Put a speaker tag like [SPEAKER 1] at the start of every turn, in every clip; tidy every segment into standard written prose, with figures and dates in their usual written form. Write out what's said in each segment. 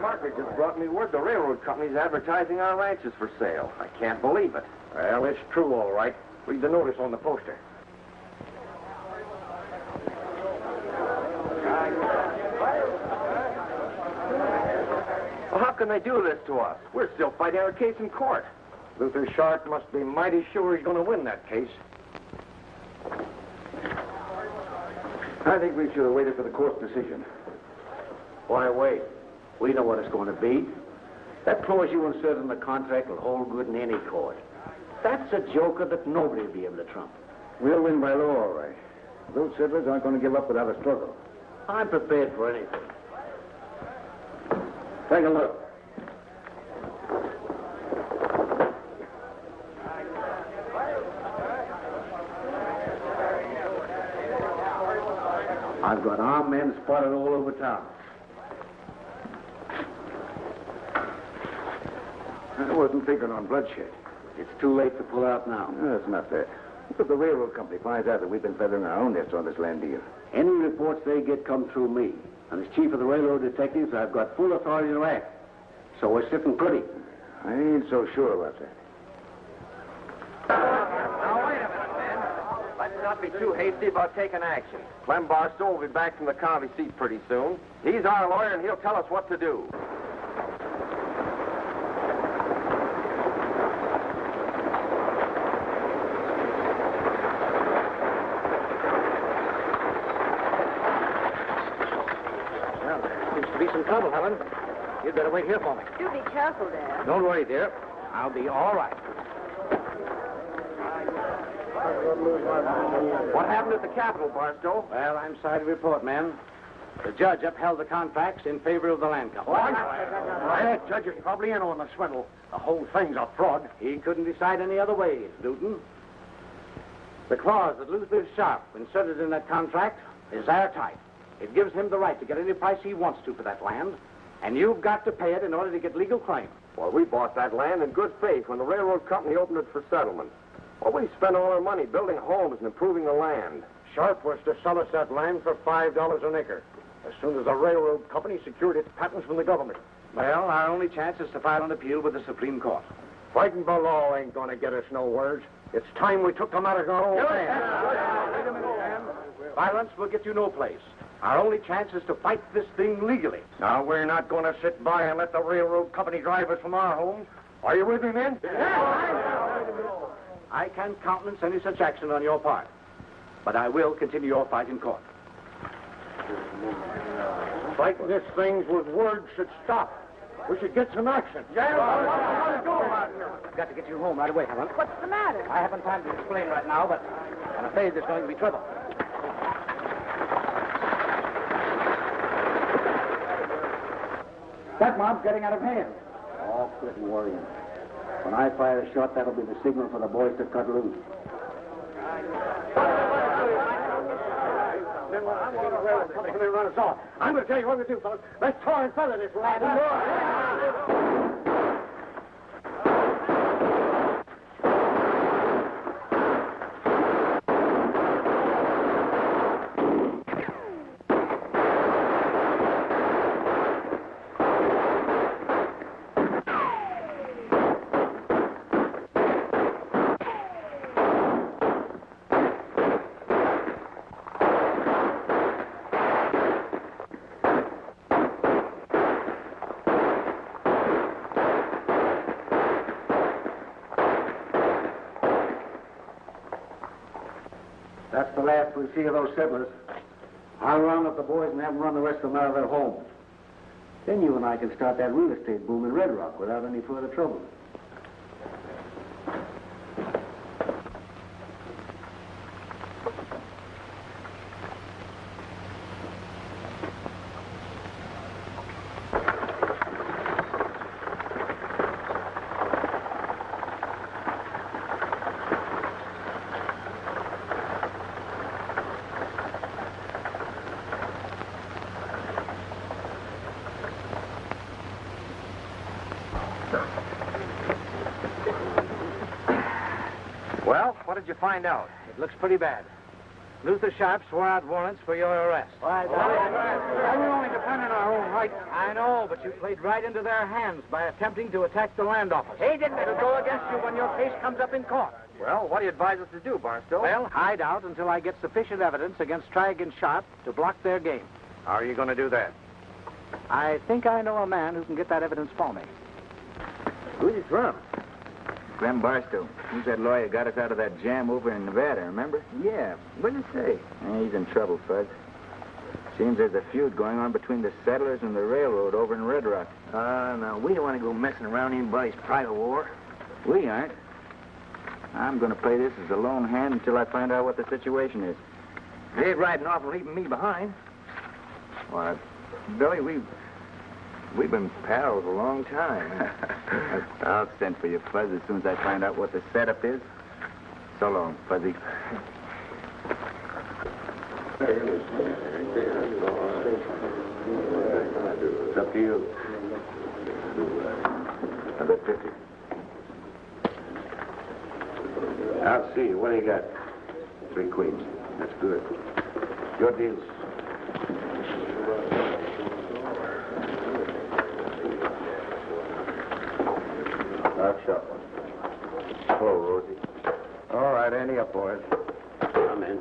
[SPEAKER 1] Parker just brought me word the railroad company's advertising our ranches for sale. I can't believe it.
[SPEAKER 2] Well, it's true, all right. Read the notice on the poster.
[SPEAKER 1] Well, how can they do this to us? We're still fighting our case in court.
[SPEAKER 2] Luther Sharp must be mighty sure he's going to win that case.
[SPEAKER 3] I think we should have waited for the court's decision.
[SPEAKER 4] Why wait? We know what it's going to be. That clause you insert in the contract will hold good in any court. That's a joker that nobody will be able to trump.
[SPEAKER 3] We'll win by law, all right. Those settlers aren't going to give up without a struggle.
[SPEAKER 4] I'm prepared for anything.
[SPEAKER 3] Take a look.
[SPEAKER 4] I've got armed men spotted all over town.
[SPEAKER 3] I wasn't figuring on bloodshed.
[SPEAKER 4] It's too late to pull out now.
[SPEAKER 3] No, it's not that. What if the railroad company finds out that we've been feathering our own nests on this land deal?
[SPEAKER 4] Any reports they get come through me. And as chief of the railroad detectives, I've got full authority to act. So we're sitting pretty.
[SPEAKER 3] I ain't so sure about that.
[SPEAKER 1] Now, wait a minute, men. Let's not be too hasty about taking action. Clem Barstow will be back from the county seat pretty soon. He's our lawyer, and he'll tell us what to do.
[SPEAKER 2] Some trouble, Helen. You'd better wait here for me.
[SPEAKER 5] Do be careful, Dad.
[SPEAKER 2] Don't worry, dear. I'll be all right.
[SPEAKER 1] What happened at the Capitol, Barstow?
[SPEAKER 2] Well, I'm sorry to report, ma'am. The judge upheld the contracts in favor of the land company. That judge is probably in on the swindle. The whole thing's a fraud. He couldn't decide any other way, Newton. The clause that Luther Sharp inserted in that contract is airtight. It gives him the right to get any price he wants to for that land, and you've got to pay it in order to get legal claim.
[SPEAKER 1] Well, we bought that land in good faith when the railroad company opened it for settlement. Well, we spent all our money building homes and improving the land.
[SPEAKER 2] Sharp was to sell us that land for $5 an acre, as soon as the railroad company secured its patents from the government. Well, our only chance is to file an appeal with the Supreme Court. Fighting the law ain't going to get us nowhere. It's time we took the matter in our own hands. Wait a minute, man. Violence will get you no place. Our only chance is to fight this thing legally. Now, we're not going to sit by and let the railroad company drive us from our homes. Are you with me, men? I can't countenance any such action on your part, but I will continue your fight in court. Fighting this thing with words should stop. We should get some action. I've got to get you home right away, Helen.
[SPEAKER 5] What's the matter?
[SPEAKER 2] I haven't time to explain right now, but I'm afraid there's going to be trouble.
[SPEAKER 4] That mob's getting out of hand. Oh, quit worrying. When I fire a shot, that'll be the signal for the boys to cut loose.
[SPEAKER 2] They run us off. I'm going to tell you what to do, fellas. Let's tar and feather this lad.
[SPEAKER 4] That's the last we see of those settlers. I'll round up the boys and have them run the rest of them out of their homes. Then you and I can start that real estate boom in Red Rock without any further trouble.
[SPEAKER 1] Well, what did you find out?
[SPEAKER 2] It looks pretty bad. Luther Sharp swore out warrants for your arrest.
[SPEAKER 4] Why, we're only defending our own rights.
[SPEAKER 2] I know, but you played right into their hands by attempting to attack the land office.
[SPEAKER 4] He didn't. It'll go against you when your case comes up in court.
[SPEAKER 1] Well, what do you advise us to do, Barstow?
[SPEAKER 2] Well, hide out until I get sufficient evidence against Tragg and Sharp to block their game.
[SPEAKER 1] How are you going to do that?
[SPEAKER 2] I think I know a man who can get that evidence for me.
[SPEAKER 3] Who's he from? Clem Barstow. He's that lawyer got us out of that jam over in Nevada, remember? Yeah. What did he say? He's in trouble, Fuzz. Seems there's a feud going on between the settlers and the railroad over in Red Rock. No, we don't want to go messing around anybody's private war. We aren't. I'm going to play this as a lone hand until I find out what the situation is. They ain't riding off and leaving me behind. Why, Billy, we've been pals a long time. I'll send for you, Fuzz, as soon as I find out what the setup is. So long, Fuzzy.
[SPEAKER 4] It's up to you.
[SPEAKER 3] I bet 50.
[SPEAKER 4] I'll see you. What do you got? 3 queens. That's good. Your deals. I'll shuffle. Hello, Rosie. All right, Andy, up, boys. I'm in.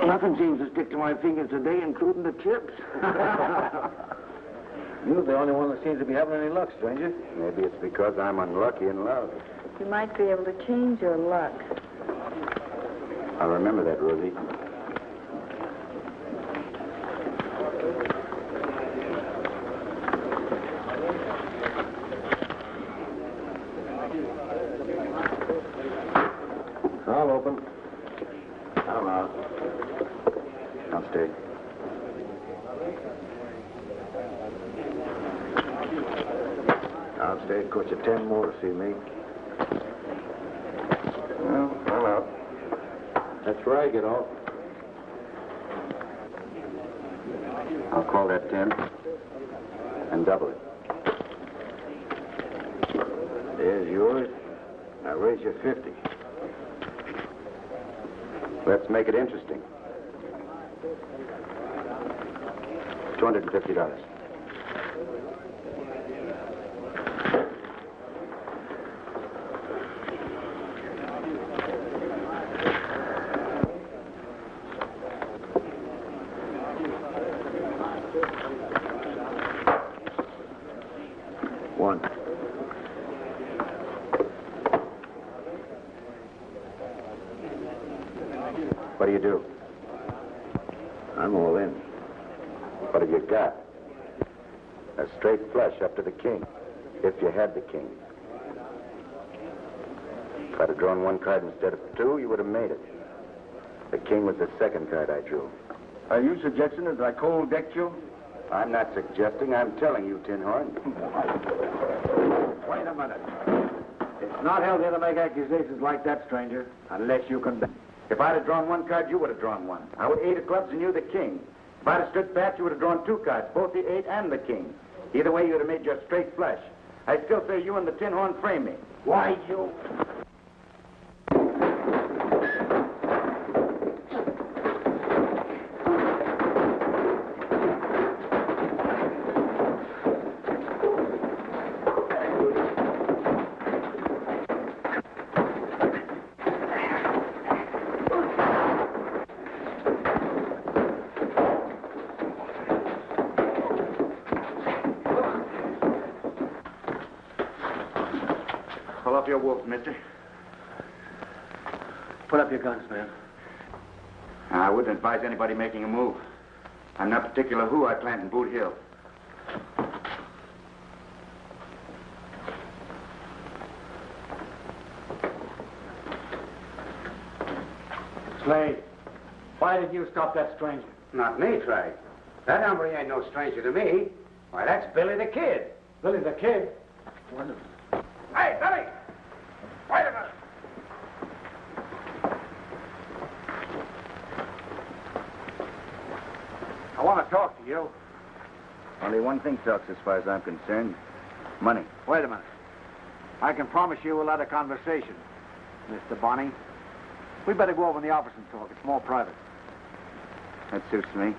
[SPEAKER 3] Nothing seems to stick to my fingers today, including the tips.
[SPEAKER 4] You're the only one that seems to be having any luck, stranger. Maybe it's because I'm unlucky in love.
[SPEAKER 5] You might be able to change your luck.
[SPEAKER 4] I'll remember that, Rosie. I'll open. I'm out. I'll stay. I'll stay. Coach you 10 more to see me. Well, I'm out. That's where I get off. I'll call that 10 and double it.
[SPEAKER 3] There's yours. I'll raise you 50.
[SPEAKER 4] Let's make it interesting. $250.
[SPEAKER 3] One.
[SPEAKER 4] What do you do?
[SPEAKER 3] I'm all in.
[SPEAKER 4] What have you got? A straight flush up to the king, if you had the king. If I'd have drawn 1 card instead of 2, you would have made it. The king was the second card I drew.
[SPEAKER 3] Are you suggesting that I cold decked you?
[SPEAKER 4] I'm not suggesting, I'm telling you, Tin Horn.
[SPEAKER 2] Wait a minute. It's not healthy to make accusations like that, stranger, unless you can...
[SPEAKER 4] If I'd have drawn 1 card, you would have drawn 1. I would 8 of clubs and you the king. If I'd have stood pat, you would have drawn 2 cards, both the 8 and the king. Either way, you'd have made your straight flush. I still say you and the Tin Horn frame me.
[SPEAKER 2] Why, you...
[SPEAKER 3] Pull up your wolf, mister.
[SPEAKER 2] Put up your guns, man.
[SPEAKER 3] I wouldn't advise anybody making a move. I'm not particular who I plant in Boot Hill.
[SPEAKER 2] Slade, why did you stop that stranger?
[SPEAKER 4] Not me, Tragg. That hombre ain't no stranger to me. Why, that's Billy the Kid.
[SPEAKER 2] Billy the Kid?
[SPEAKER 1] Hey, Billy! Wait a minute!
[SPEAKER 2] I want to talk to you.
[SPEAKER 3] Only one thing talks as far as I'm concerned. Money.
[SPEAKER 2] Wait a minute. I can promise you we'll have a conversation, Mr. Bonnie. We better go over in the office and talk. It's more private.
[SPEAKER 4] That suits me.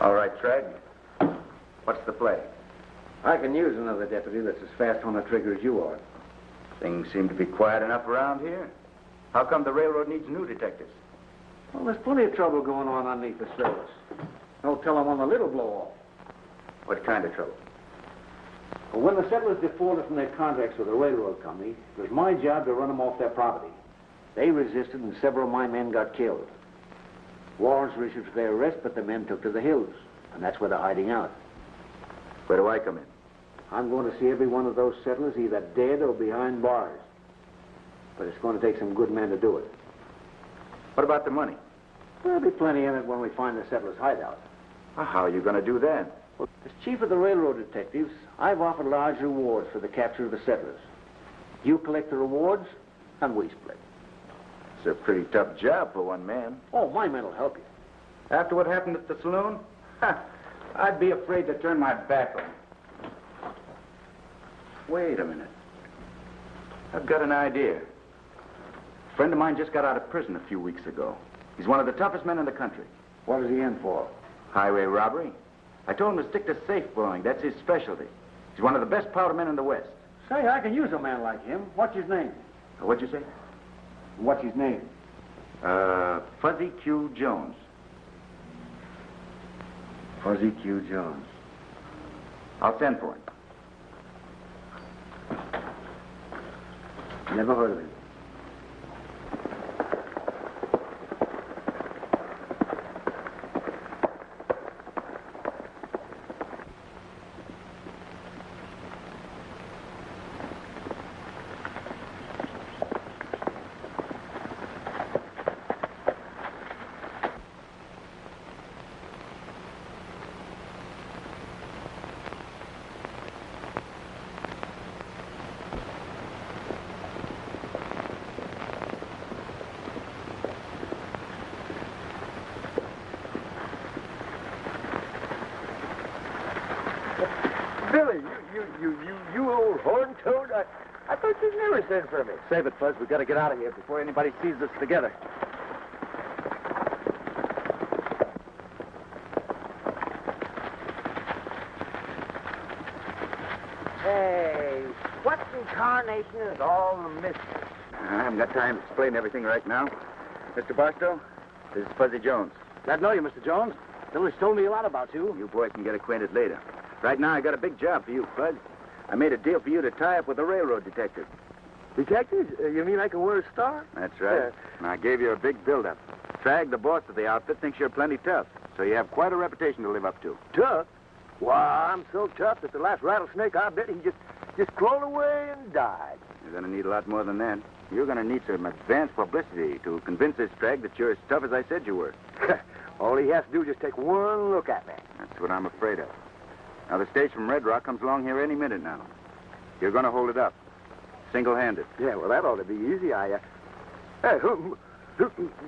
[SPEAKER 4] All right, Tragg. What's the play?
[SPEAKER 2] I can use another deputy that's as fast on the trigger as you are.
[SPEAKER 4] Things seem to be quiet enough around here. How come the railroad needs new detectives?
[SPEAKER 2] Well, there's plenty of trouble going on underneath the surface. Don't tell them on the little blow-off.
[SPEAKER 4] What kind of trouble?
[SPEAKER 2] Well, when the settlers defaulted from their contracts with the railroad company, it was my job to run them off their property. They resisted, and several of my men got killed. Warrants were issued for their arrest, but the men took to the hills, and that's where they're hiding out.
[SPEAKER 4] Where do I come in?
[SPEAKER 2] I'm going to see every one of those settlers either dead or behind bars. But it's going to take some good men to do it.
[SPEAKER 4] What about the money?
[SPEAKER 2] There'll be plenty in it when we find the settlers' hideout.
[SPEAKER 4] Well, how are you going to do that?
[SPEAKER 2] Well, as chief of the railroad detectives, I've offered large rewards for the capture of the settlers. You collect the rewards, and we split.
[SPEAKER 4] It's a pretty tough job for one man.
[SPEAKER 2] Oh, my men will help you.
[SPEAKER 4] After what happened at the saloon? I'd be afraid to turn my back on him. Wait a minute. I've got an idea. A friend of mine just got out of prison a few weeks ago. He's one of the toughest men in the country.
[SPEAKER 2] What is he in for?
[SPEAKER 4] Highway robbery. I told him to stick to safe blowing. That's his specialty. He's one of the best powder men in the West.
[SPEAKER 2] Say, I can use a man like him. What's his name?
[SPEAKER 4] What'd you say?
[SPEAKER 2] What's his name?
[SPEAKER 4] Fuzzy Q. Jones.
[SPEAKER 2] Fuzzy Q. Jones.
[SPEAKER 4] I'll send for him.
[SPEAKER 2] Never heard of him.
[SPEAKER 6] Billy, you old horn-toad. I thought you'd never send for me.
[SPEAKER 2] Save it, Fuzz. We've got to get out of here before anybody sees us together.
[SPEAKER 6] Hey, what in carnation is all the mystery?
[SPEAKER 4] I haven't got time to explain everything right now. Mr. Barstow, this is Fuzzy Jones.
[SPEAKER 2] Glad to know you, Mr. Jones. Billy's told me a lot about you.
[SPEAKER 4] You boys can get acquainted later. Right now, I got a big job for you, Fuzz. I made a deal for you to tie up with a railroad detective.
[SPEAKER 6] Detective? You mean I can wear a star?
[SPEAKER 4] That's right. And I gave you a big build-up. Tragg, the boss of the outfit, thinks you're plenty tough, so you have quite a reputation to live up to.
[SPEAKER 6] Tough? Why, I'm so tough that the last rattlesnake, I bet he just crawled away and died.
[SPEAKER 4] You're going to need a lot more than that. You're going to need some advanced publicity to convince this Tragg that you're as tough as I said you were.
[SPEAKER 6] All he has to do is just take one look at me.
[SPEAKER 4] That's what I'm afraid of. Now, the stage from Red Rock comes along here any minute now. You're going to hold it up. Single-handed.
[SPEAKER 6] Yeah, well, that ought to be easy. Hey,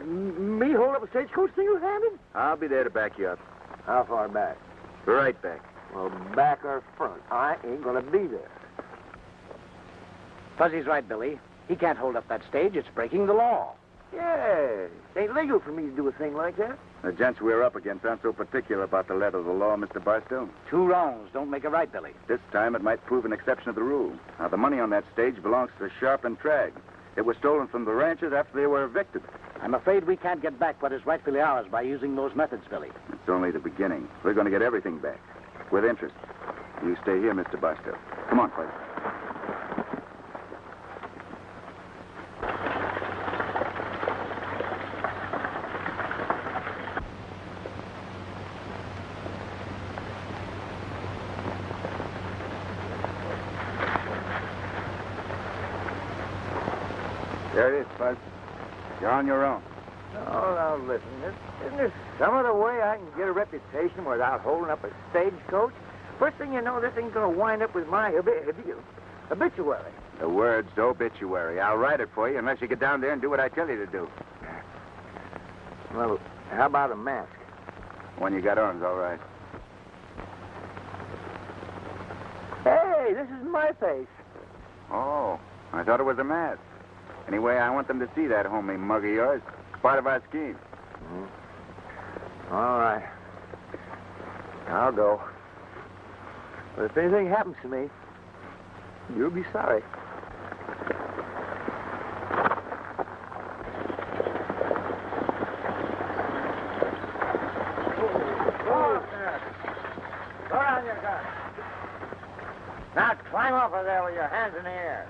[SPEAKER 6] me hold up a stagecoach single-handed?
[SPEAKER 4] I'll be there to back you up.
[SPEAKER 6] How far back?
[SPEAKER 4] Right back.
[SPEAKER 6] Well, back or front, I ain't gonna be there.
[SPEAKER 2] Fuzzy's right, Billy. He can't hold up that stage. It's breaking the law.
[SPEAKER 6] Yeah, it ain't legal for me to do a thing like that.
[SPEAKER 4] The gents we're up against aren't so particular about the letter of the law, Mr. Barstow.
[SPEAKER 2] Two wrongs don't make a right, Billy.
[SPEAKER 4] This time it might prove an exception to the rule. Now, the money on that stage belongs to Sharp and Tragg. It was stolen from the ranchers after they were evicted.
[SPEAKER 2] I'm afraid we can't get back what is rightfully ours by using those methods, Billy.
[SPEAKER 4] It's only the beginning. We're going to get everything back. With interest. You stay here, Mr. Barstow. Come on, Fuzzy. There it is, Fuzz. You're on your own.
[SPEAKER 6] Oh, now listen, isn't there some other way I can get a reputation without holding up a stagecoach? First thing you know, this thing's going to wind up with my obituary.
[SPEAKER 3] The word's obituary. I'll write it for you unless you get down there and do what I tell you to do.
[SPEAKER 6] Well, how about a mask?
[SPEAKER 3] One you got on's all right.
[SPEAKER 6] Hey, this is my face.
[SPEAKER 3] Oh, I thought it was a mask. Anyway, I want them to see that homely mug of yours. It's part of our scheme.
[SPEAKER 6] All right. I'll go. But if anything happens to me, you'll be sorry.
[SPEAKER 2] Throw down your gun. Now climb off of there with your hands in the air.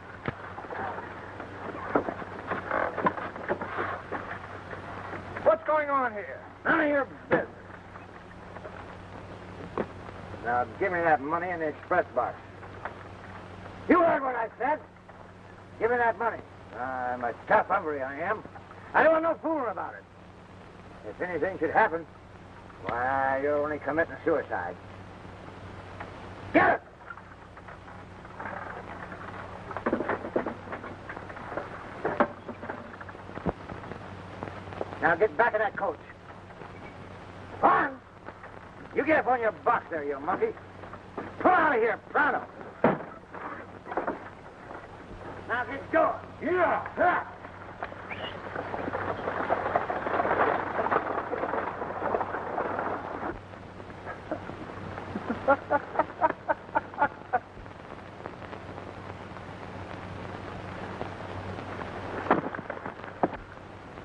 [SPEAKER 2] What's going on here? None of your business. Now give me that money in the express box. You heard what I said. Give me that money. I'm a tough hombre, I am. I don't want no fooling about it. If anything should happen, why, you're only committing suicide. Get it! Now get back in that coach. On! You get up on your box there, you monkey. Pull out of here, pronto. Now get going. Yeah!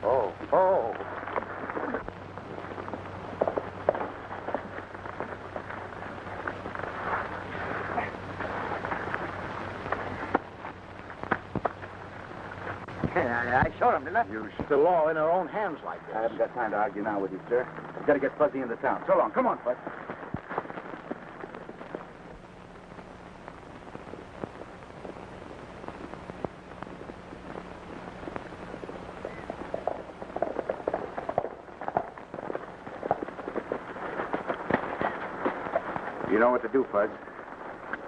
[SPEAKER 6] Oh. I showed him, didn't I?
[SPEAKER 2] You shoot the law in our own hands like this.
[SPEAKER 4] I haven't got time to argue now with you, sir. I've got to get Fuzzy into town. So long. Come on, Fuzz.
[SPEAKER 3] You know what to do, Fudge.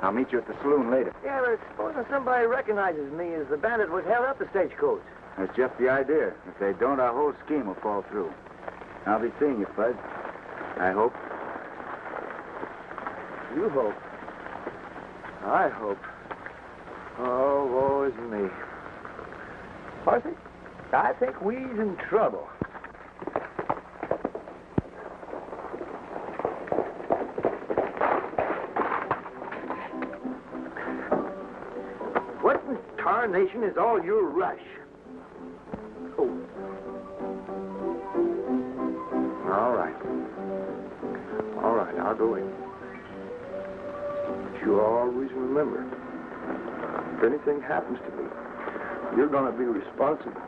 [SPEAKER 3] I'll meet you at the saloon later.
[SPEAKER 6] Yeah, but supposing somebody recognizes me as the bandit what held up the stagecoach.
[SPEAKER 3] That's just the idea. If they don't, our whole scheme will fall through. I'll be seeing you, Fudge. I hope.
[SPEAKER 6] You hope. I hope. Oh, woe is me. Marcy, I think we's in trouble. What in tarnation is all your rush? Oh. All right, I'll go in. But you always remember, if anything happens to me, you're going to be responsible.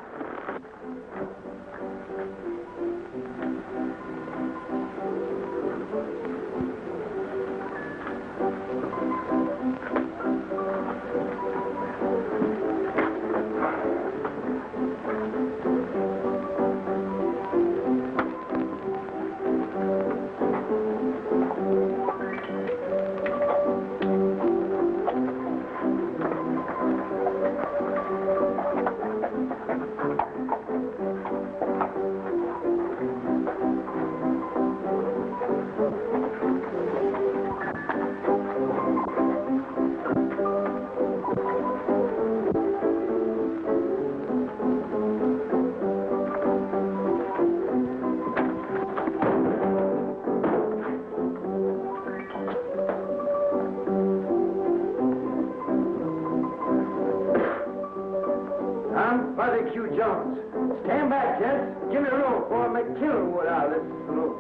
[SPEAKER 6] Jones. Stand back, gents. Give me room before I make killing wood out of this saloon.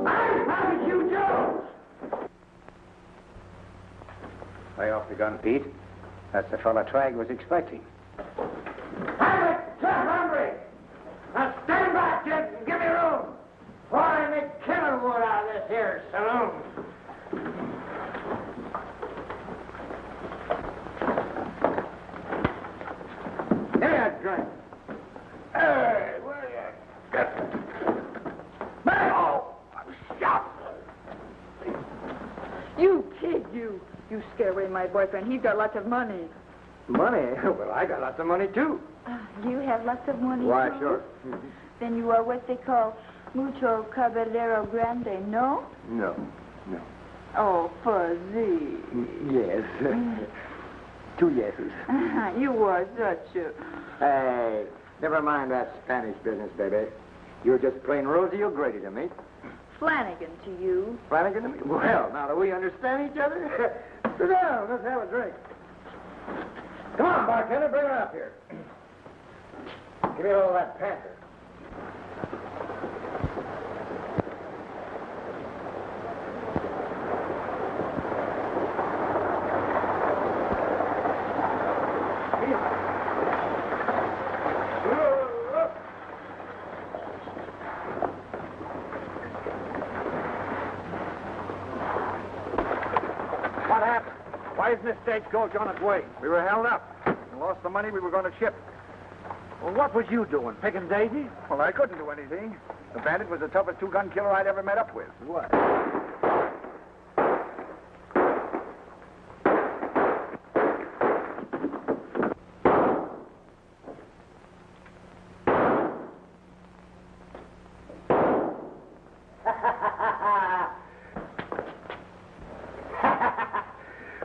[SPEAKER 6] I'm Barbecue Jones.
[SPEAKER 4] Lay off the gun, Pete. That's the fella Tragg was expecting.
[SPEAKER 2] I'm a tough hombre. Now stand back, gents, and give me room before I make killing wood out of this here saloon. Drink. Hey, where are you? Oh, I'm shot.
[SPEAKER 5] You kid, you. You scare away my boyfriend. He's got lots of money.
[SPEAKER 2] Money? Well, I got lots of money, too.
[SPEAKER 5] You have lots of money,
[SPEAKER 2] Why,
[SPEAKER 5] too?
[SPEAKER 2] sure.
[SPEAKER 5] Then you are what they call mucho caballero grande, no?
[SPEAKER 6] No.
[SPEAKER 5] Oh, fuzzy.
[SPEAKER 2] Yes. 2 yeses.
[SPEAKER 5] You are such a...
[SPEAKER 2] Hey, never mind that Spanish business, baby. You're just plain Rosie O'Grady to me.
[SPEAKER 5] Flanagan to you.
[SPEAKER 2] Flanagan to me? Well, now do we understand each other? Sit down, let's have a drink. Come on, bartender, bring her up here. Give me a little of that panther.
[SPEAKER 4] What happened? Why isn't this stagecoach on its way? We were held up and lost the money we were going to ship.
[SPEAKER 2] Well, what was you doing, picking daisies?
[SPEAKER 4] Well, I couldn't do anything. The bandit was the toughest two-gun killer I'd ever met up with.
[SPEAKER 2] What?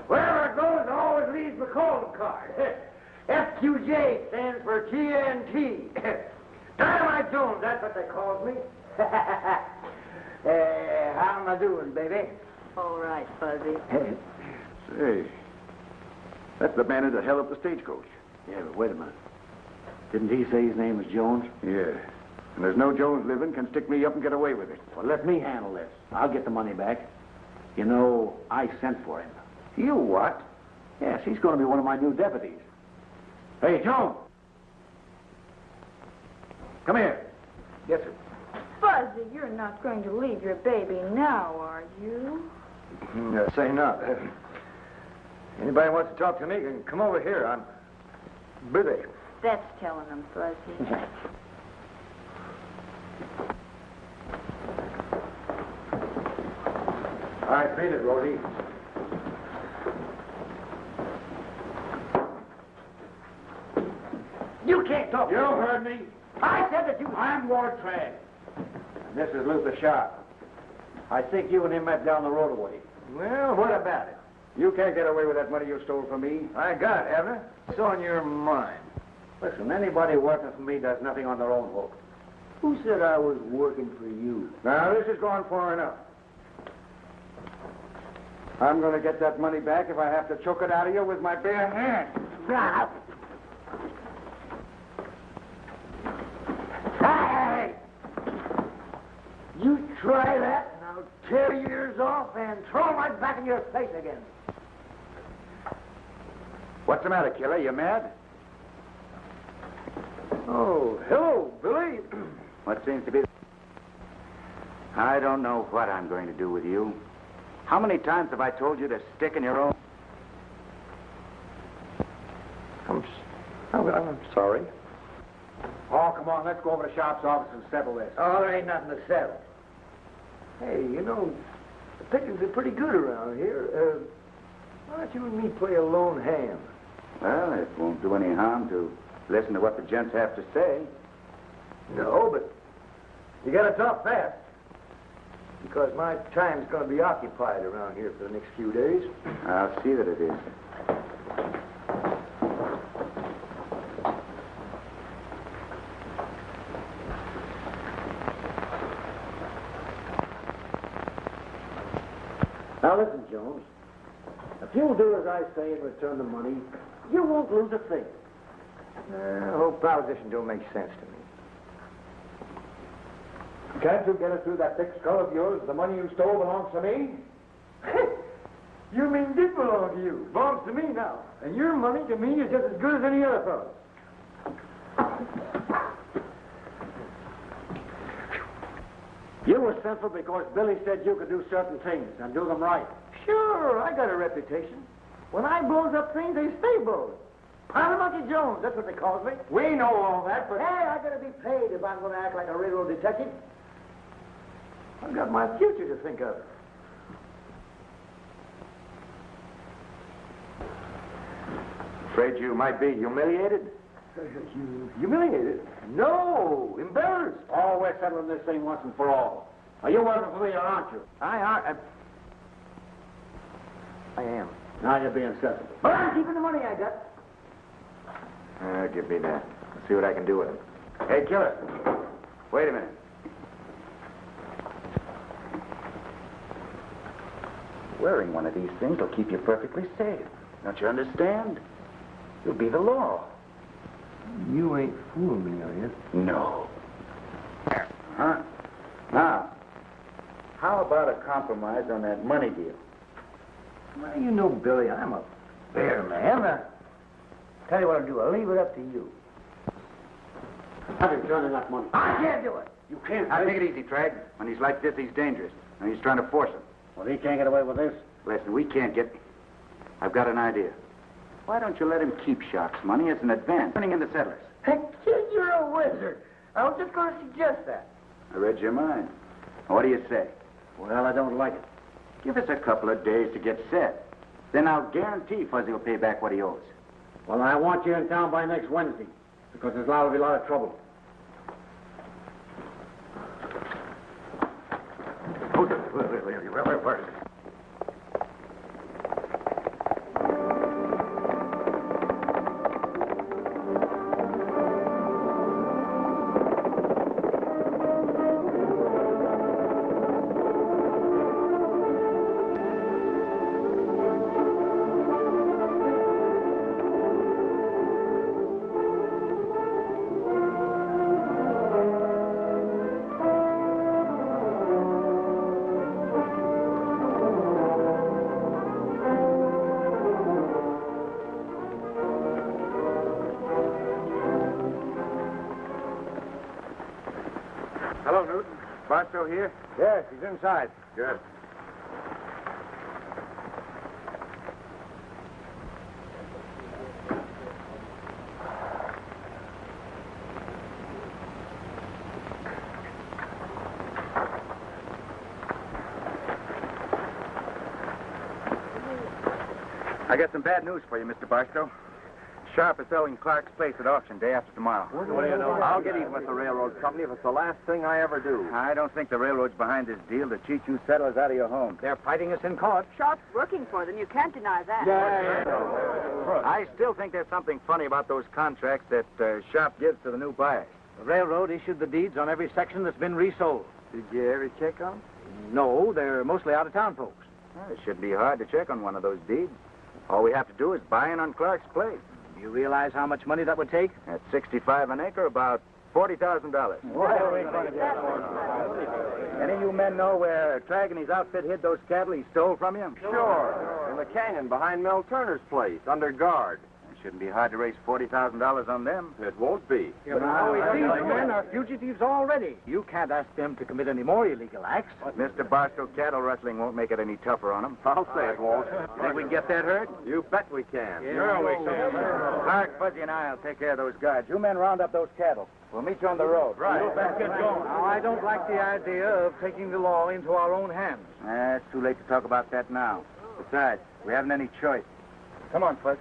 [SPEAKER 2] Wherever it goes, it always leaves the calling card. FQJ stands for TNT. Dynamite Jones, that's what they called me. How am I doing, baby?
[SPEAKER 5] All right, Fuzzy.
[SPEAKER 4] Say, that's the bandit that held up the stagecoach.
[SPEAKER 2] Yeah, but wait a minute. Didn't he say his name was Jones?
[SPEAKER 4] Yeah. And there's no Jones living can stick me up and get away with it.
[SPEAKER 2] Well, let me handle this. I'll get the money back. You know, I sent for him.
[SPEAKER 4] You what?
[SPEAKER 2] Yes, he's going to be one of my new deputies. Hey, Jones! Come here. Yes, sir.
[SPEAKER 5] Fuzzy, you're not going to leave your baby now, are you?
[SPEAKER 6] Say not. Anybody wants to talk to me can come over here. I'm busy.
[SPEAKER 5] That's telling them, Fuzzy.
[SPEAKER 2] All right, beat it, Rosie. You can't talk. You heard me. I said that you... I'm Ward Tragg. And this is Luther Sharp. I think you and him met down the road away.
[SPEAKER 6] Well, what about it?
[SPEAKER 2] You can't get away with that money you stole from me.
[SPEAKER 6] I got it, haven't I? It's on your mind.
[SPEAKER 2] Listen, anybody working for me does nothing on their own hook.
[SPEAKER 6] Who said I was working for you?
[SPEAKER 2] Now, this has gone far enough. I'm going to get that money back if I have to choke it out of you with my bare hands.
[SPEAKER 5] Right.
[SPEAKER 2] Hey! You try that, and I'll tear your ears off and throw them right back in your face again.
[SPEAKER 4] What's the matter, killer? You mad?
[SPEAKER 6] Oh, hello, Billy.
[SPEAKER 4] What seems to be... I don't know what I'm going to do with you. How many times have I told you to stick in your own...
[SPEAKER 6] I'm sorry.
[SPEAKER 2] Oh, come on, let's go over to Sharp's office and settle this.
[SPEAKER 6] Oh, there ain't nothing to settle. Hey, you know, the pickings are pretty good around here. Why don't you and me play a lone hand?
[SPEAKER 4] Well, it won't do any harm to listen to what the gents have to say.
[SPEAKER 6] No, but you gotta talk fast. Because my time's gonna be occupied around here for the next few days.
[SPEAKER 4] I'll see that it is.
[SPEAKER 2] Now listen, Jones. If you'll do as I say and return the money, you won't lose a thing.
[SPEAKER 6] The whole proposition don't make sense to me.
[SPEAKER 2] Can't you get it through that thick skull of yours? The money you stole belongs to me?
[SPEAKER 6] You mean did belong to you. Belongs to me now. And your money to me is just as good as any other fellow's.
[SPEAKER 2] You were sent for because Billy said you could do certain things and do them right.
[SPEAKER 6] Sure, I got a reputation. When I blows up things, they stay blows.
[SPEAKER 2] Monkey Jones, that's what they call me. We know all that, but... Hey, I gotta be paid if I'm gonna act like a railroad detective. I've got my future to think of.
[SPEAKER 4] Afraid you might be humiliated?
[SPEAKER 2] Humiliated? No, embarrassed. Oh, we're settling this thing once and for all. Now, you're working for me, aren't you? I am. Now you're being sensible. But I'm keeping the money I got.
[SPEAKER 3] Give me that. Let's see what I can do with it.
[SPEAKER 4] Hey, killer. Wait a minute. Wearing one of these things will keep you perfectly safe. Don't you understand? You'll be the law.
[SPEAKER 6] You ain't fooling me, are you?
[SPEAKER 4] No. Huh? Now, how about a compromise on that money deal?
[SPEAKER 2] Well, you know, Billy, I'm a fair man. Tell you what I'll do. I'll leave it up to you. Have him turn in that money. I can't do it. You can't.
[SPEAKER 4] Now, take it easy, Tragg. When he's like this, he's dangerous. And he's trying to force him.
[SPEAKER 2] Well, he can't get away with this.
[SPEAKER 4] Listen, we can't get... I've got an idea. Why don't you let him keep Sharp's money as an advance, turning in the settlers?
[SPEAKER 2] Hey, kid, you're a wizard. I was just going to suggest that.
[SPEAKER 4] I read your mind. What do you say?
[SPEAKER 2] Well, I don't like it.
[SPEAKER 4] Give us a couple of days to get set. Then I'll guarantee Fuzzy will pay back what he owes.
[SPEAKER 2] Well, I want you in town by next Wednesday, because there's liable to be a lot of trouble. Where is it?
[SPEAKER 3] Hello, Newton. Barstow here?
[SPEAKER 2] Yes, he's inside.
[SPEAKER 3] Good.
[SPEAKER 4] I got some bad news for you, Mr. Barstow. Sharp is selling Clark's place at auction day after tomorrow.
[SPEAKER 1] What do you know? I'll get even with the railroad company if it's the last thing I ever do.
[SPEAKER 4] I don't think the railroad's behind this deal to cheat you settlers out of your home.
[SPEAKER 2] They're fighting us in court.
[SPEAKER 7] Sharp's working for them. You can't deny that.
[SPEAKER 4] I still think there's something funny about those contracts that Sharp gives to the new buyers.
[SPEAKER 2] The railroad issued the deeds on every section that's been resold.
[SPEAKER 3] Did you ever check on them?
[SPEAKER 2] No, they're mostly out-of-town folks.
[SPEAKER 4] Well, it shouldn't be hard to check on one of those deeds. All we have to do is buy in on Clark's place.
[SPEAKER 2] You realize how much money that would take?
[SPEAKER 4] At $65 an acre, about $40,000. Any of you men know where Tragg and his outfit hid those cattle he stole from you?
[SPEAKER 1] Sure. In the canyon behind Mel Turner's place, under guard.
[SPEAKER 4] It shouldn't be hard to raise $40,000 on them.
[SPEAKER 1] It won't be.
[SPEAKER 2] But now these men are fugitives already. You can't ask them to commit any more illegal acts.
[SPEAKER 4] Mr. Barstow, cattle rustling won't make it any tougher on them.
[SPEAKER 1] I'll say it won't.
[SPEAKER 4] You think we can get that herd?
[SPEAKER 1] You bet we can.
[SPEAKER 4] Clark, Fuzzy, and I'll take care of those guards. You men round up those cattle. We'll meet you on the road.
[SPEAKER 1] Right.
[SPEAKER 2] Let's get going. Now, I don't like the idea of taking the law into our own hands.
[SPEAKER 4] It's too late to talk about that now. Besides, we haven't any choice. Come on, Fuzz.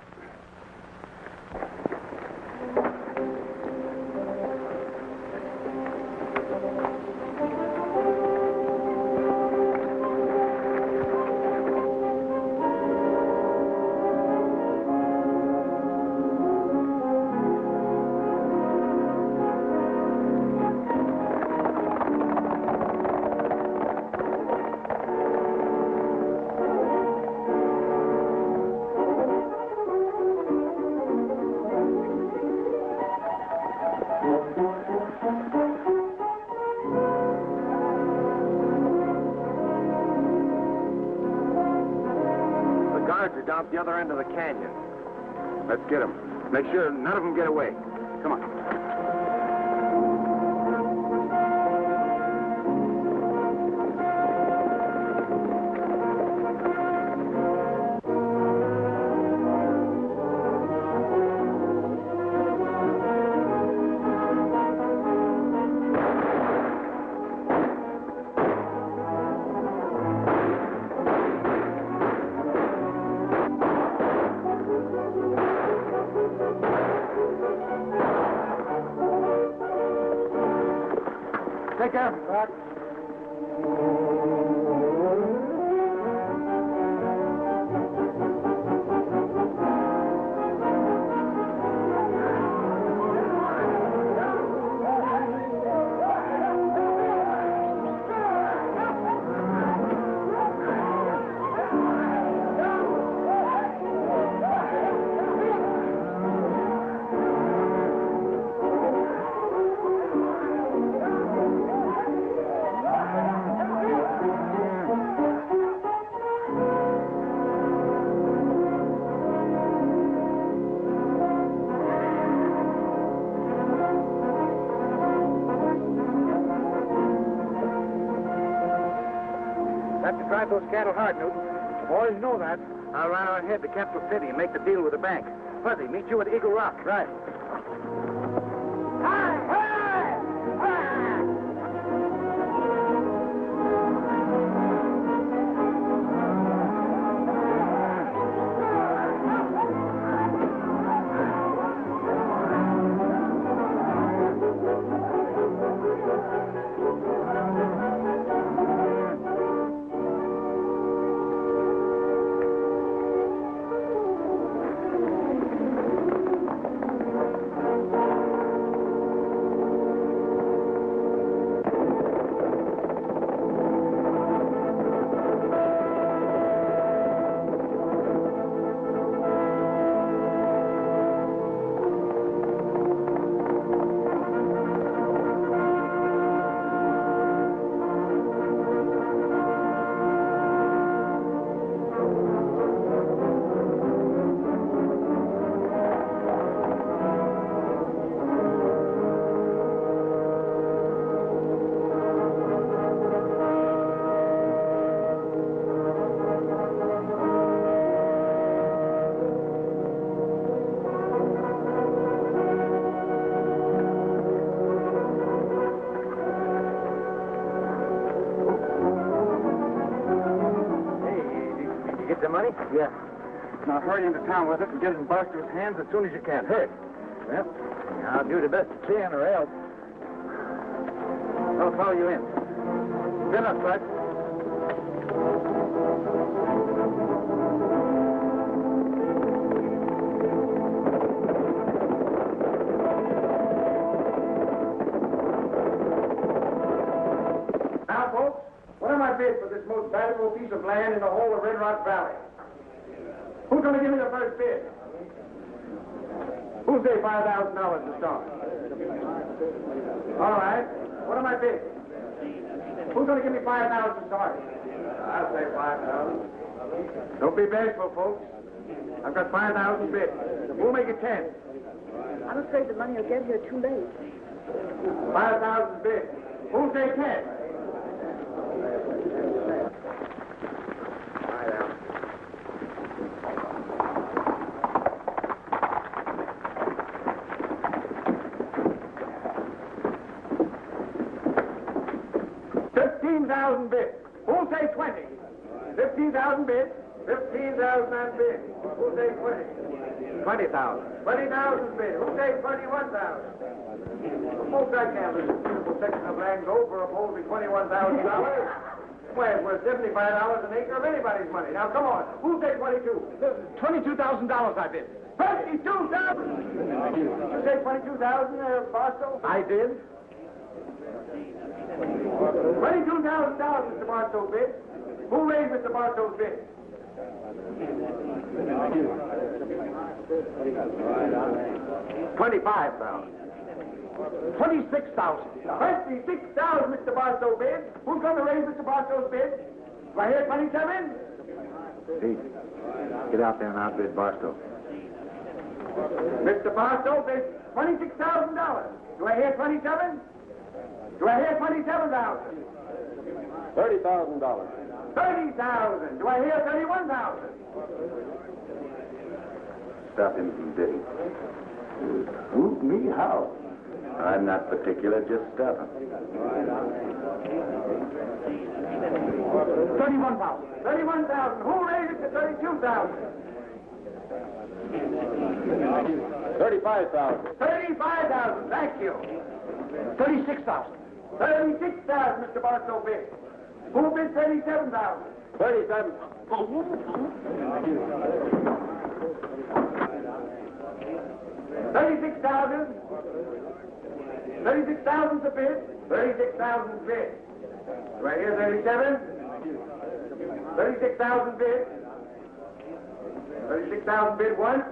[SPEAKER 1] Down at the other end of the canyon.
[SPEAKER 4] Let's get them. Make sure none of them get away. Come on.
[SPEAKER 2] Take care of me, Clark.
[SPEAKER 4] Have to drive those cattle hard, Newton. The boys know that. I'll run on ahead to Capital City and make the deal with the bank. Fuzzy, meet you at Eagle Rock. Right.
[SPEAKER 2] Money? Yeah. Now hurry into town with it and get it in Buster's hands as soon as you can. Hurry. Well, I'll do the best I can or else. I'll follow you in. Good enough, Bud.
[SPEAKER 4] Now, folks, what am I bid for this most valuable piece of land in the whole of Red Rock Valley? Who's going to give me the first bid? Who'll say $5,000 to start? All right. What am I bid? Who's going to give me $5,000 to start? I'll say $5,000. Don't be bashful, folks. I've got 5,000 bid. Who'll make it 10?
[SPEAKER 7] I'm afraid the money will get here too late.
[SPEAKER 4] 5,000 bid. Who'll say 10? $15,000 bid. Who'll say 20? 15,000 bid. 15,000 bid. Who'll say 20? 20,000. 20,000 bid. Who'll say 21,000? Folks, I can't let this beautiful section of land go for a paltry $21,000. Why, it's worth $75 an acre of anybody's money. Now, come on. Who'll say 22?
[SPEAKER 2] $22,000 I bid.
[SPEAKER 4] 22,000! You say 22,000, Barstow?
[SPEAKER 2] I did.
[SPEAKER 4] $22,000, Mr. Barstow bid. Who raised Mr. Barstow's bid?
[SPEAKER 2] 25,000. 26,000.
[SPEAKER 4] 26,000, Mr. Barstow bid. Who's going to raise Mr. Barstow's bid? Do I hear 27?
[SPEAKER 2] Pete, get out there and outbid Barstow.
[SPEAKER 4] Mr. Barstow bids $26,000. Do I hear 27? Do I hear 27,000?
[SPEAKER 6] $30,000.
[SPEAKER 4] 30,000. Do I hear 31,000? Stop him from bidding.
[SPEAKER 6] Who? Me? How?
[SPEAKER 4] I'm not particular, just stop him.
[SPEAKER 2] 31,000.
[SPEAKER 4] 31,000. Who raised it to 32,000?
[SPEAKER 6] 35,000.
[SPEAKER 4] 35,000. Thank you.
[SPEAKER 2] 36,000. $36,000, Mr. Barstow bid. Who bid $37,000?
[SPEAKER 1] 37.
[SPEAKER 2] $36,000. $36,000 a bid. $36,000 bid. Right here, 37. $36,000 bid. $36,000 bid once.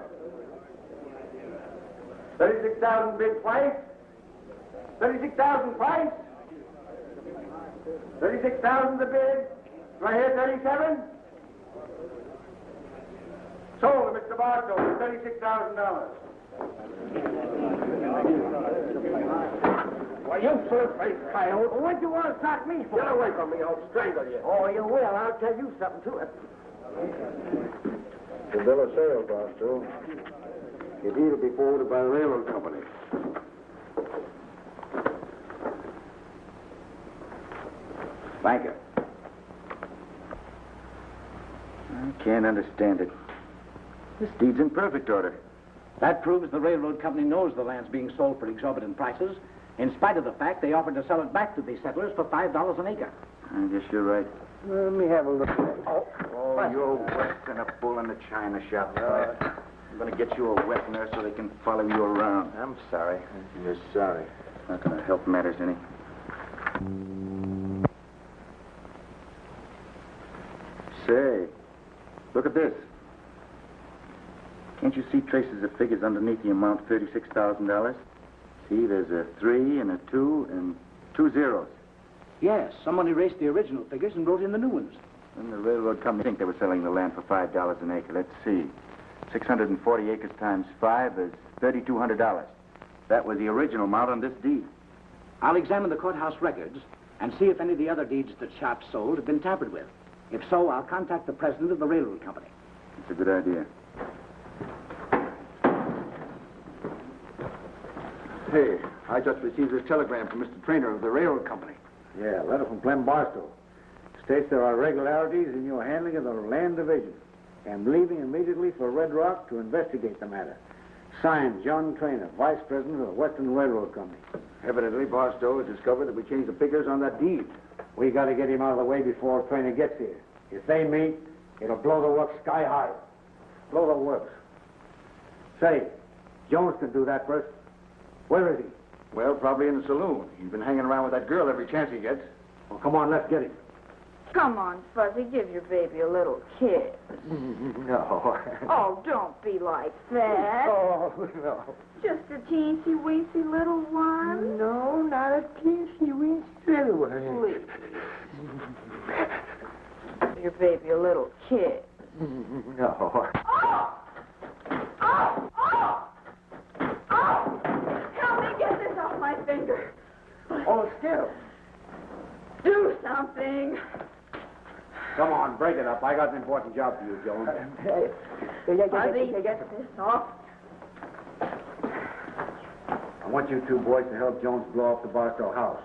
[SPEAKER 2] $36,000 bid twice. $36,000 twice. $36,000 the bid. Right here, 37. Sold to Mr. Barstow for $36,000.
[SPEAKER 1] Well, you full-faced coyote.
[SPEAKER 2] What do you want to sock me for?
[SPEAKER 1] Get away from me, I'll strangle you.
[SPEAKER 2] Oh, you will. I'll tell you something, too.
[SPEAKER 6] The bill of sale, Barstow. Your deed will be forwarded by the railroad company.
[SPEAKER 4] Thank you. I can't understand it. This deed's in perfect order.
[SPEAKER 2] That proves the railroad company knows the land's being sold for exorbitant prices, in spite of the fact they offered to sell it back to these settlers for $5 an acre.
[SPEAKER 4] I guess you're right.
[SPEAKER 6] Let me have a look at it.
[SPEAKER 4] Oh, you're worse than a bull in the china shop. I'm going to get you a wet nurse so they can follow you around.
[SPEAKER 3] I'm sorry.
[SPEAKER 4] You're sorry. Not going to help matters any. Say, look at this. Can't you see traces of figures underneath the amount $36,000? See, there's a 3 and a 2 and 2 zeros.
[SPEAKER 2] Yes, someone erased the original figures and wrote in the new ones.
[SPEAKER 4] And the railroad company think they were selling the land for $5 an acre. Let's see. 640 acres times 5 is $3,200. That was the original amount on this deed.
[SPEAKER 2] I'll examine the courthouse records and see if any of the other deeds that Sharp sold have been tampered with. If so, I'll contact the president of the railroad company.
[SPEAKER 4] That's a good idea.
[SPEAKER 6] Hey, I just received this telegram from Mr. Trainer of the railroad company.
[SPEAKER 2] Yeah, a letter from Clem Barstow. States there are irregularities in your handling of the land division. I'm leaving immediately for Red Rock to investigate the matter. Signed, John Trainer, Vice President of the Western Railroad Company.
[SPEAKER 6] Evidently, Barstow has discovered that we changed the figures on that deed.
[SPEAKER 2] We got to get him out of the way before Trainer gets here. If they meet, it'll blow the works sky high. Blow the works. Say, Jones can do that first. Where is he?
[SPEAKER 6] Well, probably in the saloon. He's been hanging around with that girl every chance he gets.
[SPEAKER 2] Well, come on, let's get him.
[SPEAKER 5] Come on, Fuzzy, give your baby a little kiss.
[SPEAKER 6] No.
[SPEAKER 5] Oh, don't be like that.
[SPEAKER 6] Oh, no.
[SPEAKER 5] Just a teensy-weensy little one.
[SPEAKER 6] No, not a teensy-weensy little one.
[SPEAKER 5] Please. Give your baby a little kiss.
[SPEAKER 6] No.
[SPEAKER 5] Oh! Oh! Oh! Oh! Help me get this off my finger.
[SPEAKER 6] Oh, still.
[SPEAKER 5] Do something.
[SPEAKER 2] Come on, break it up. I got an important job for you, Jones.
[SPEAKER 5] Fuzzy, get this off.
[SPEAKER 2] I want you two boys to help Jones blow up the Barstow house.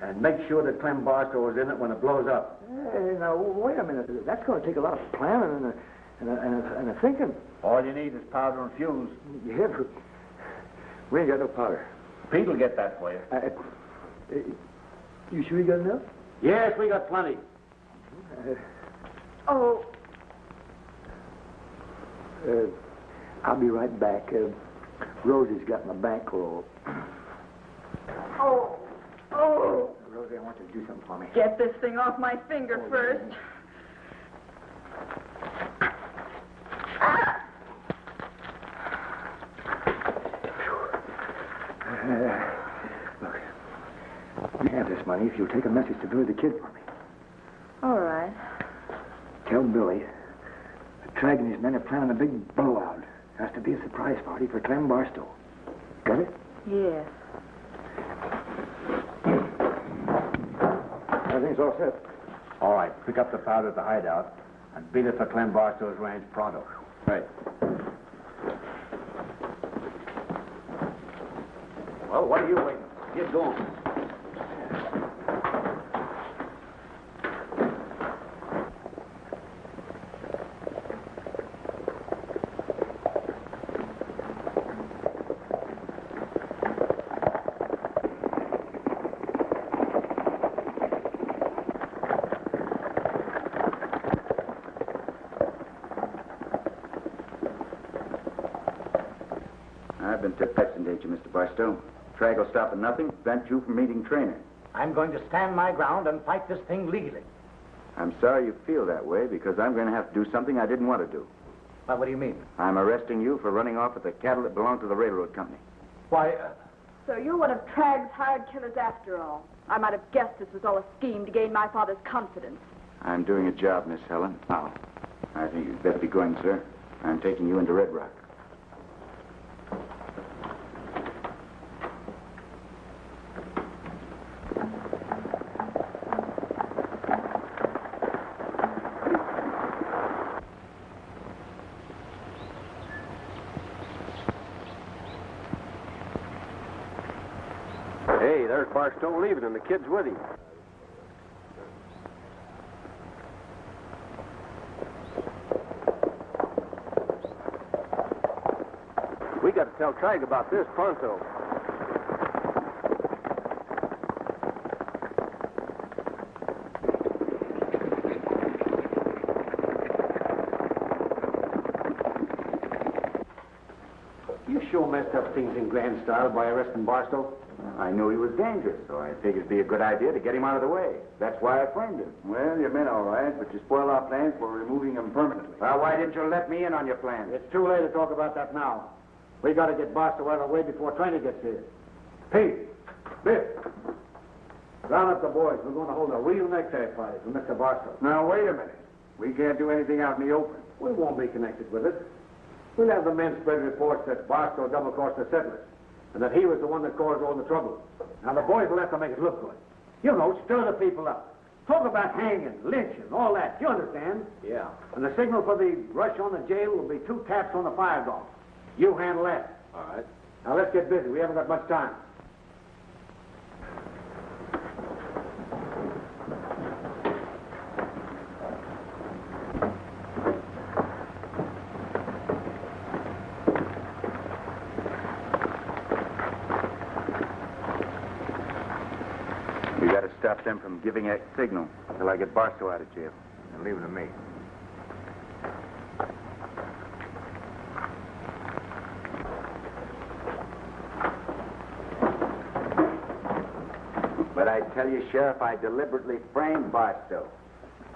[SPEAKER 2] And make sure that Clem Barstow is in it when it blows up.
[SPEAKER 6] Hey, now, wait a minute. That's going to take a lot of planning and a thinking.
[SPEAKER 2] All you need is powder and fuse.
[SPEAKER 6] Yeah, but we ain't got no powder.
[SPEAKER 2] Pete will get that for you.
[SPEAKER 6] You sure you got enough?
[SPEAKER 2] Yes, we got plenty.
[SPEAKER 5] Oh.
[SPEAKER 6] I'll be right back. Rosie's got my bankroll.
[SPEAKER 5] Oh. Oh.
[SPEAKER 6] Rosie, I want you to do something for me.
[SPEAKER 5] Get this thing off my finger first.
[SPEAKER 6] Look, you have this money if you'll take a message to Billy the Kid for me.
[SPEAKER 5] All right.
[SPEAKER 6] Tell Billy that Tragg and his men are planning a big blowout. Has to be a surprise party for Clem Barstow. Got it?
[SPEAKER 5] Yes.
[SPEAKER 2] Everything's all set. All right, pick up the powder at the hideout and beat it for Clem Barstow's range pronto.
[SPEAKER 6] Right.
[SPEAKER 2] Well, what are you waiting for? Get going.
[SPEAKER 4] been took precedent, ain't you, Mr. Barstow? Tragg will stop at nothing, prevent you from meeting Trainer.
[SPEAKER 2] I'm going to stand my ground and fight this thing legally.
[SPEAKER 4] I'm sorry you feel that way, because I'm going to have to do something I didn't want to do.
[SPEAKER 2] Well, what do you mean?
[SPEAKER 4] I'm arresting you for running off with the cattle that belong to the railroad company.
[SPEAKER 2] Why,
[SPEAKER 7] So you're one of Tragg's hired killers after all. I might have guessed this was all a scheme to gain my father's confidence.
[SPEAKER 4] I'm doing a job, Miss Helen. Now, I think you'd better be going, sir. I'm taking you into Red Rock.
[SPEAKER 6] Hey, there's Barstow leaving, and the kid's with him. We got to tell Tragg about this pronto.
[SPEAKER 2] you sure messed up things in grand style by arresting Barstow.
[SPEAKER 4] I knew he was dangerous, so I figured it'd be a good idea to get him out of the way. That's why I framed him.
[SPEAKER 3] Well, you meant all right, but you spoiled our plans for removing him permanently.
[SPEAKER 4] Well, why didn't you let me in on your plan?
[SPEAKER 2] It's too late to talk about that now. We got to get Barstow out of the way before Trainer gets here. Pete, Biff, round up the boys. We're going to hold a real necktie party for Mr. Barstow.
[SPEAKER 3] Now, wait a minute. We can't do anything out in the open.
[SPEAKER 2] We won't be connected with it. We'll have the men spread reports that Barstow double-crossed the settlers, and that he was the one that caused all the trouble. Now, the boys will have to make it look good. You know, stir the people up. Talk about hanging, lynching, all that. You understand?
[SPEAKER 6] Yeah.
[SPEAKER 2] And the signal for the rush on the jail will be 2 taps on the fire dog. You handle that.
[SPEAKER 6] All right.
[SPEAKER 2] Now, let's get busy. We haven't got much time.
[SPEAKER 4] We got to stop them from giving a signal until I get Barstow out of jail.
[SPEAKER 3] And leave it to me.
[SPEAKER 4] But I tell you, Sheriff, I deliberately framed Barstow.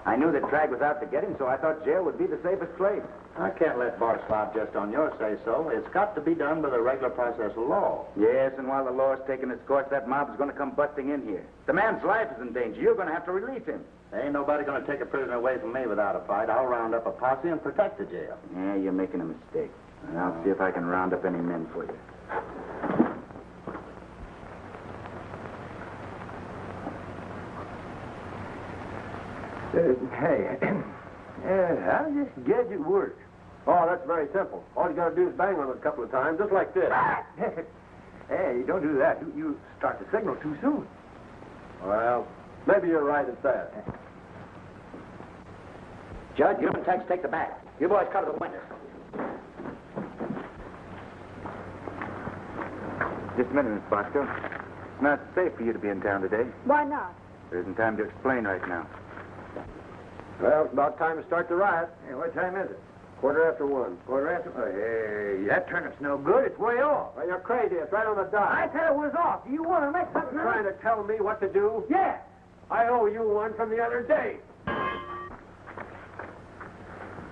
[SPEAKER 4] I knew that Tragg was out to get him, so I thought jail would be the safest place.
[SPEAKER 8] I can't let Bart slop just on your say-so. It's got to be done by the regular process of law.
[SPEAKER 4] Yes, and while the law's taking its course, that mob's going to come busting in here. The man's life is in danger. You're going to have to release him.
[SPEAKER 8] There ain't nobody going to take a prisoner away from me without a fight. I'll round up a posse and protect the jail.
[SPEAKER 4] Yeah, you're making a mistake. And I'll see if I can round up any men for you.
[SPEAKER 3] Hey, how does this gadget work?
[SPEAKER 6] Oh, that's very simple. All you got to do is bang on it a couple of times, just like this.
[SPEAKER 3] Hey, don't do that. You start the signal too soon.
[SPEAKER 6] Well, maybe you're right at that.
[SPEAKER 2] Judge, you and Tex take the back. You boys cover the window.
[SPEAKER 4] Just a minute, Miss Barstow. It's not safe for you to be in town today.
[SPEAKER 7] Why not?
[SPEAKER 4] There isn't time to explain right now.
[SPEAKER 6] Well, it's about time to start the riot.
[SPEAKER 3] Hey, what time is it?
[SPEAKER 6] 1:15.
[SPEAKER 3] Quarter after? Oh, hey, that turnip's no good. It's way off.
[SPEAKER 6] Well, you're crazy. It's right on the dot.
[SPEAKER 2] I said it was off. Do you want to make something
[SPEAKER 6] You're trying to tell me what to do?
[SPEAKER 2] Yeah.
[SPEAKER 6] I owe you one from the other day.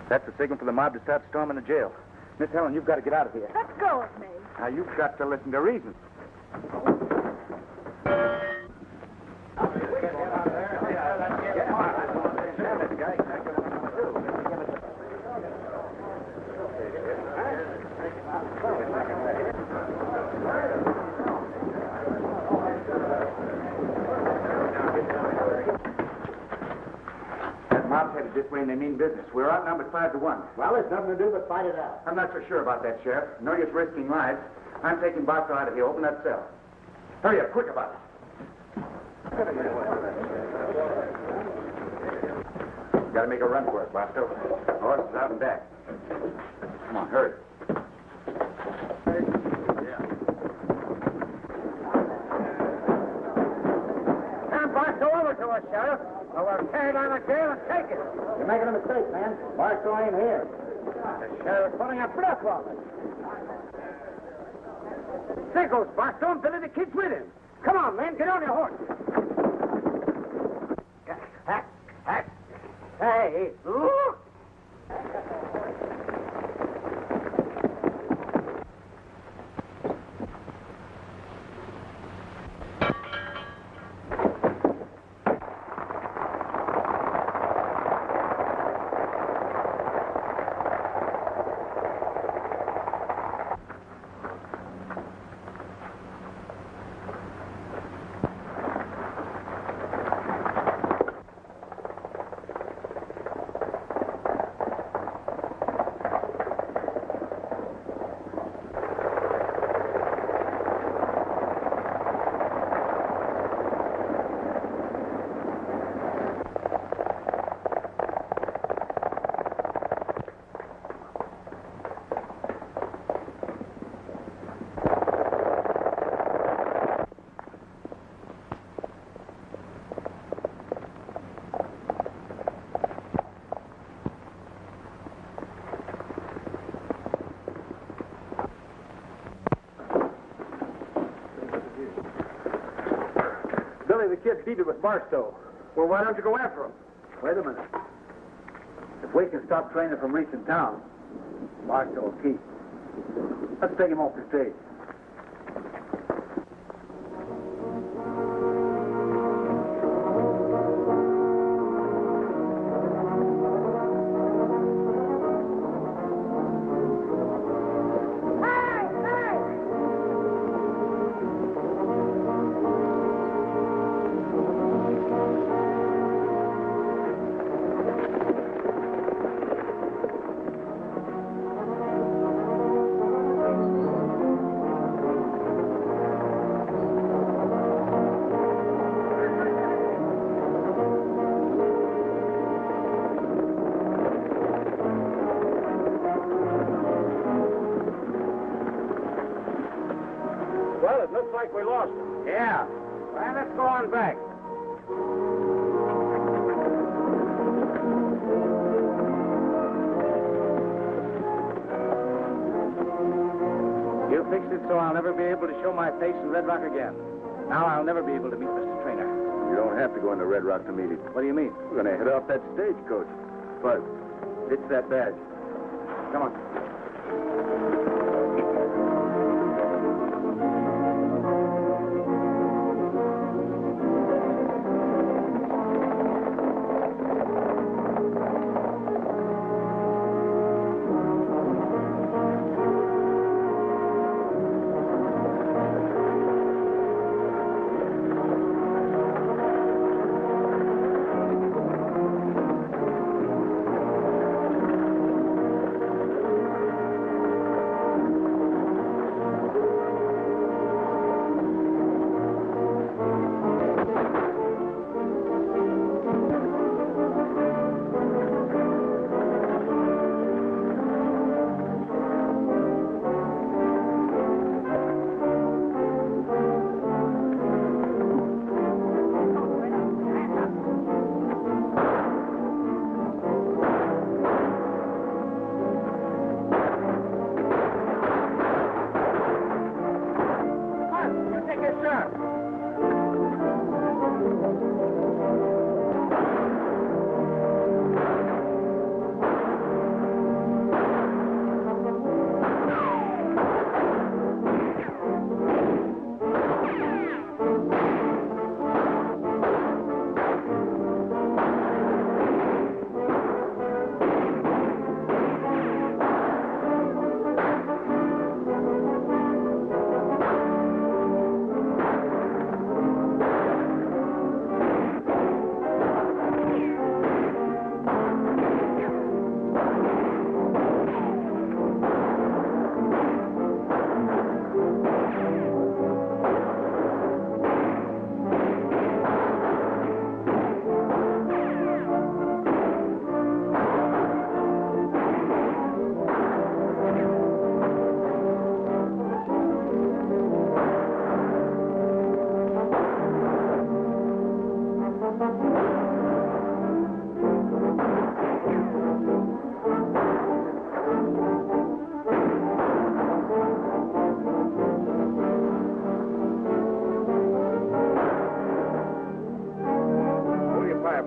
[SPEAKER 4] That's the signal for the mob to start storming the jail. Miss Helen, you've got to get out of here.
[SPEAKER 7] Let go of me.
[SPEAKER 4] Now, you've got to listen to reason. That mob's headed this way and they mean business. We're outnumbered 5-1.
[SPEAKER 2] Well, there's nothing to do but fight it out.
[SPEAKER 4] I'm not so sure about that, Sheriff. No use risking lives. I'm taking Barstow out of here. Open that cell. Hurry up, quick about it. Got to make a run for it, Barstow. Horse is out and back. Come on, hurry.
[SPEAKER 2] Hand Barstow over to us, Sheriff. Or we'll tear down the jail and take it. You're making a mistake, man. Barstow ain't here. The sheriff's putting a bluff on us. There goes Barstow and Billy the Kid's with him. Come on, man, get on your horses. Hey, look! Billy the Kid's seated with Barstow. Well, why don't you go after him?
[SPEAKER 9] Wait a minute. If we can stop Trainer from reaching town, Barstow will keep. Let's take him off the stage.
[SPEAKER 2] Well, it looks like we lost him. Yeah. Well, let's go on back. You fixed it so I'll never be able to show my face in Red Rock again. Now I'll never be able to meet Mr. Trainer.
[SPEAKER 6] You don't have to go into Red Rock to meet him.
[SPEAKER 2] What do you mean?
[SPEAKER 6] We're going to head off that stagecoach. But it's that badge.
[SPEAKER 2] Come on.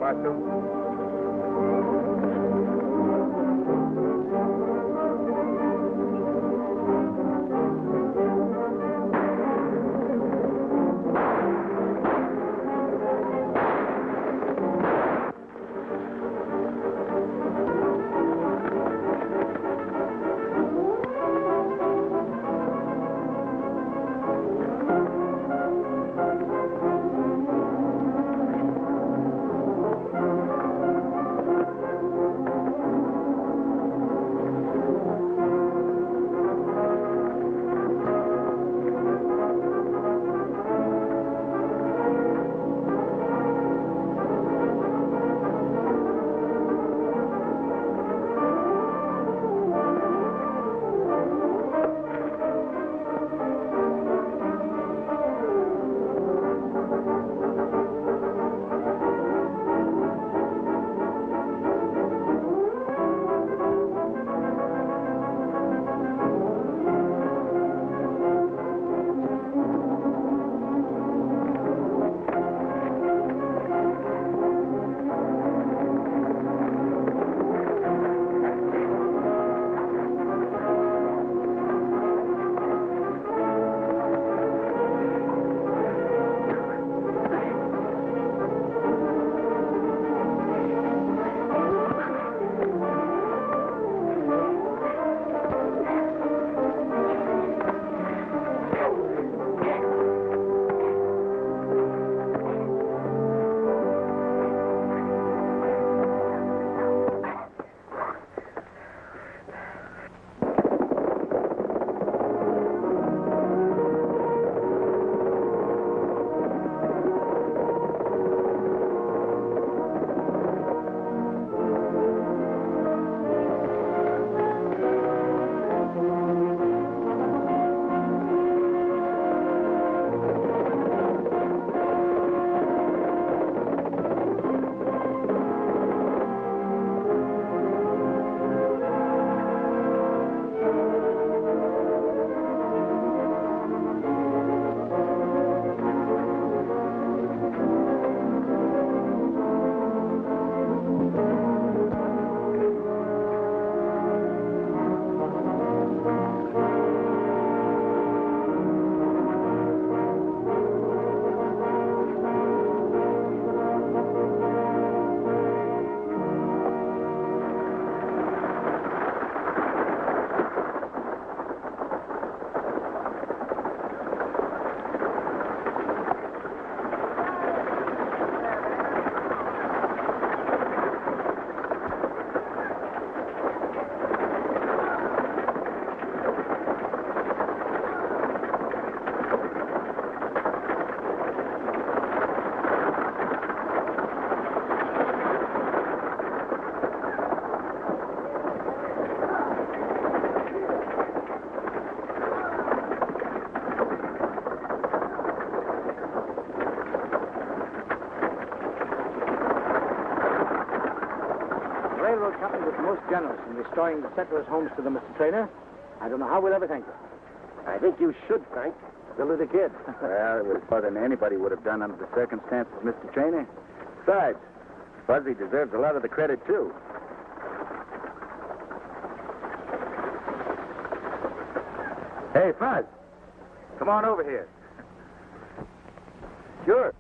[SPEAKER 2] Barstow. railroad company was most generous in restoring the settlers' homes to them, Mr. Trainer. I don't know how we'll ever thank you.
[SPEAKER 6] I think you should thank Billy the Kid.
[SPEAKER 8] Well, it was more than anybody would have done under the circumstances, Mr. Trainer. Besides, Fuzzy deserves a lot of the credit, too. Hey, Fuzz, come on over here.
[SPEAKER 6] Sure.